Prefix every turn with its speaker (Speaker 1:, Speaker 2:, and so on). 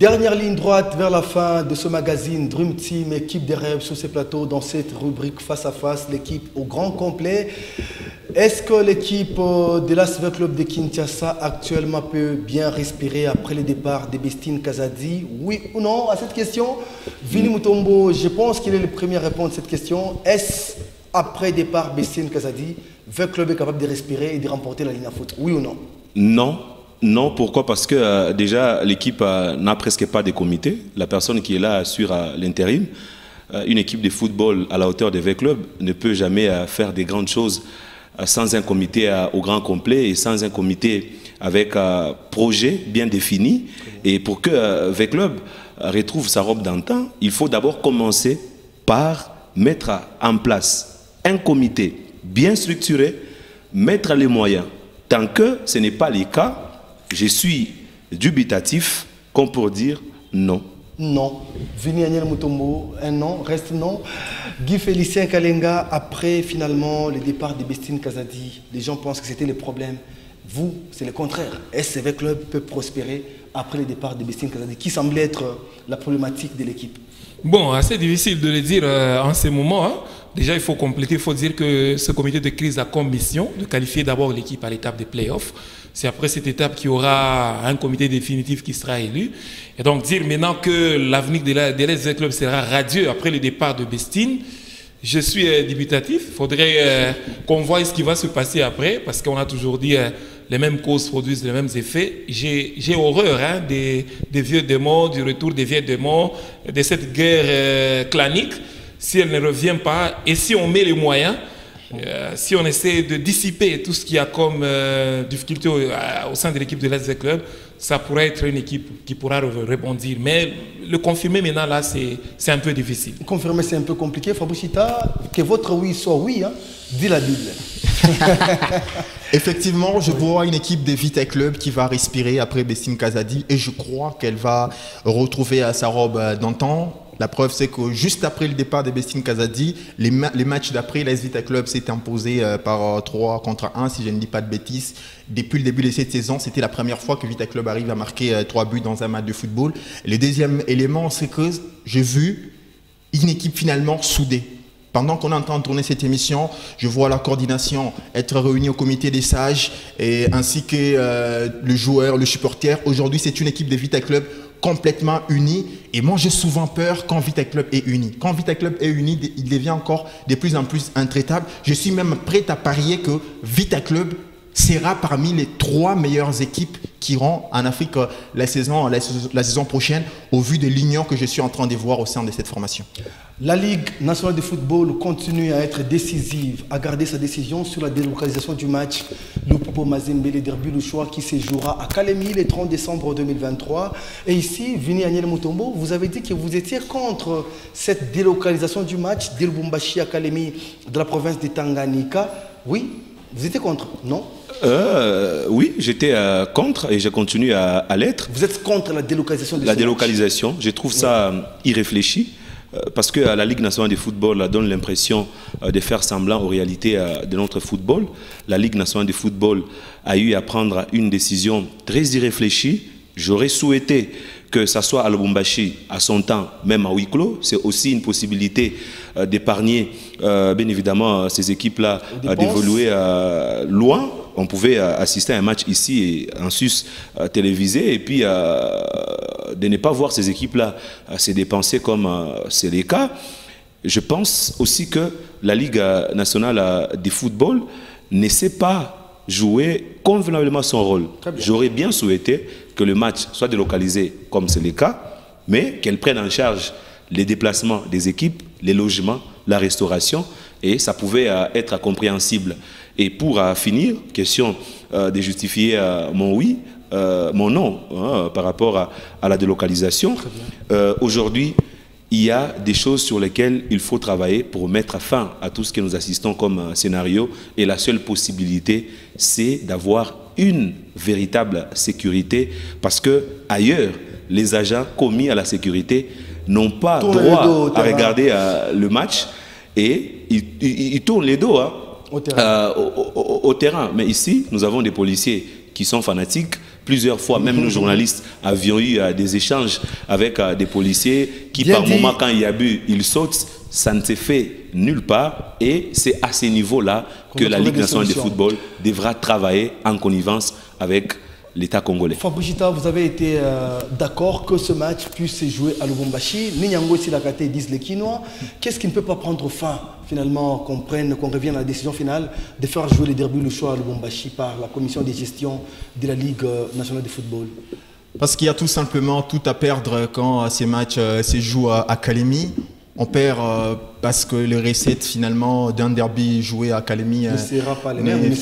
Speaker 1: Dernière ligne droite vers la fin de ce magazine Dream Team, équipe des rêves sur ces plateaux dans cette rubrique face à face, l'équipe au grand complet. Est-ce que l'équipe de l'ASV Club de Kinshasa actuellement peut bien respirer après le départ de Bestine Kazadi? Oui ou non à cette question? Vini Mutombo, je pense qu'il est le premier à répondre à cette question. Est-ce après le départ Bestine Kazadi, le club est capable de respirer et de remporter la ligne à foot? Oui ou non?
Speaker 2: Non. Non, pourquoi? Parce que déjà, l'équipe n'a presque pas de comité. La personne qui est là assure l'intérim. Une équipe de football à la hauteur des V-Clubs ne peut jamais faire des grandes choses sans un comité au grand complet et sans un comité avec un projet bien défini. Et pour que V-Club retrouve sa robe d'antan, il faut d'abord commencer par mettre en place un comité bien structuré, mettre les moyens. Tant que ce n'est pas le cas, je suis dubitatif, comme pour dire non.
Speaker 1: Non. Vini Aniel Mutombo, un non, reste non. Guy Félicien Kalenga, après finalement le départ de Bestine Kazadi, les gens pensent que c'était le problème. Vous, c'est le contraire. SCV Club peut prospérer après le départ de Bestine Kazadi, qui semblait être la problématique de l'équipe.
Speaker 3: Bon, assez difficile de le dire en ce moment. Hein. Déjà, il faut compléter, il faut dire que ce comité de crise a comme mission de qualifier d'abord l'équipe à l'étape des playoffs. C'est après cette étape qu'il y aura un comité définitif qui sera élu. Et donc dire maintenant que l'avenir de l'ASV Club sera radieux après le départ de Bestine, je suis dubitatif. Il faudrait qu'on voie ce qui va se passer après, parce qu'on a toujours dit les mêmes causes produisent les mêmes effets. J'ai horreur des vieux démons, du retour des vieux démons, de cette guerre clanique, si elle ne revient pas, et si on met les moyens, si on essaie de dissiper tout ce qu'il y a comme difficulté au sein de l'équipe de l'ASV Club, ça pourrait être une équipe qui pourra rebondir. Mais le confirmer maintenant, là, c'est un peu difficile.
Speaker 1: Confirmer, c'est un peu compliqué. Fabouchita, que votre oui soit oui, hein, dit la Bible.
Speaker 4: Effectivement, je vois une équipe de Vita Club qui va respirer après Bestine Kazadi et je crois qu'elle va retrouver sa robe d'antan. La preuve, c'est que juste après le départ de Bestine Kazadi, les matchs d'après, l'AS Vita Club s'est imposé par 3 contre 1, si je ne dis pas de bêtises. Depuis le début de cette saison, c'était la première fois que Vita Club arrive à marquer 3 buts dans un match de football. Le deuxième élément, c'est que j'ai vu une équipe finalement soudée. Pendant qu'on est en train de tourner cette émission, je vois la coordination être réunie au comité des sages ainsi que le joueur, le supporter. Aujourd'hui, c'est une équipe de Vita Club complètement unie. Et moi, j'ai souvent peur quand Vita Club est uni. Quand Vita Club est uni, il devient encore de plus en plus intraitable. Je suis même prêt à parier que Vita Club sera parmi les 3 meilleures équipes qui iront en Afrique la saison prochaine, au vu de l'union que je suis en train de voir au sein de cette formation.
Speaker 1: La Ligue nationale de football continue à être décisive, à garder sa décision sur la délocalisation du match Lupopo Mazembe, le derby le choix qui se jouera à Kalemi le 30 décembre 2023. Et ici, Vini Aniel Mutombo, vous avez dit que vous étiez contre cette délocalisation du match de Lubumbashi à Kalemi de la province de Tanganyika. Oui, vous étiez contre, non?
Speaker 2: Oui, j'étais contre et je continue à l'être.
Speaker 1: Vous êtes contre la délocalisation de
Speaker 2: la délocalisation, je trouve ça irréfléchi parce que la Ligue nationale de football donne l'impression de faire semblant aux réalités de notre football. La Ligue nationale de football a eu à prendre une décision très irréfléchie. J'aurais souhaité que ça soit à Lubumbashi, à son temps, même à huis clos. C'est aussi une possibilité d'épargner, bien évidemment, ces équipes-là d'évoluer loin. On pouvait assister à un match ici et en sus télévisé et puis de ne pas voir ces équipes-là se dépenser comme c'est le cas. Je pense aussi que la Ligue nationale de football ne sait pas jouer convenablement son rôle. J'aurais bien souhaité que le match soit délocalisé comme c'est le cas, mais qu'elle prenne en charge les déplacements des équipes, les logements, la restauration, et ça pouvait être compréhensible. Et pour finir, question de justifier mon oui, mon non par rapport à la délocalisation. Aujourd'hui, il y a des choses sur lesquelles il faut travailler pour mettre fin à tout ce que nous assistons comme scénario. Et la seule possibilité, c'est d'avoir une véritable sécurité, parce que ailleurs, les agents commis à la sécurité n'ont pas droit à regarder le match et ils tournent les dos au terrain. Mais ici, nous avons des policiers qui sont fanatiques, plusieurs fois, même nous journalistes avions eu des échanges avec des policiers qui par moment, quand il y a bu, ils sautent. Ça ne s'est fait nulle part et c'est à ce niveau-là que la Ligue nationale de football devra travailler en connivence avec l'État congolais.
Speaker 1: Fabrice, vous avez été d'accord que ce match puisse se jouer à Lubumbashi. Ninyango Silakate disent les Kinois. Qu'est-ce qui ne peut pas prendre fin, finalement, qu'on revienne à la décision finale de faire jouer les derbys le choix à Lubumbashi par la commission de gestion de la Ligue nationale de football?
Speaker 4: Parce qu'il y a tout simplement tout à perdre quand ces matchs se jouent à Kalemi. On perd parce que les recettes finalement d'un derby joué à Kalemi
Speaker 1: ne sera pas les mêmes.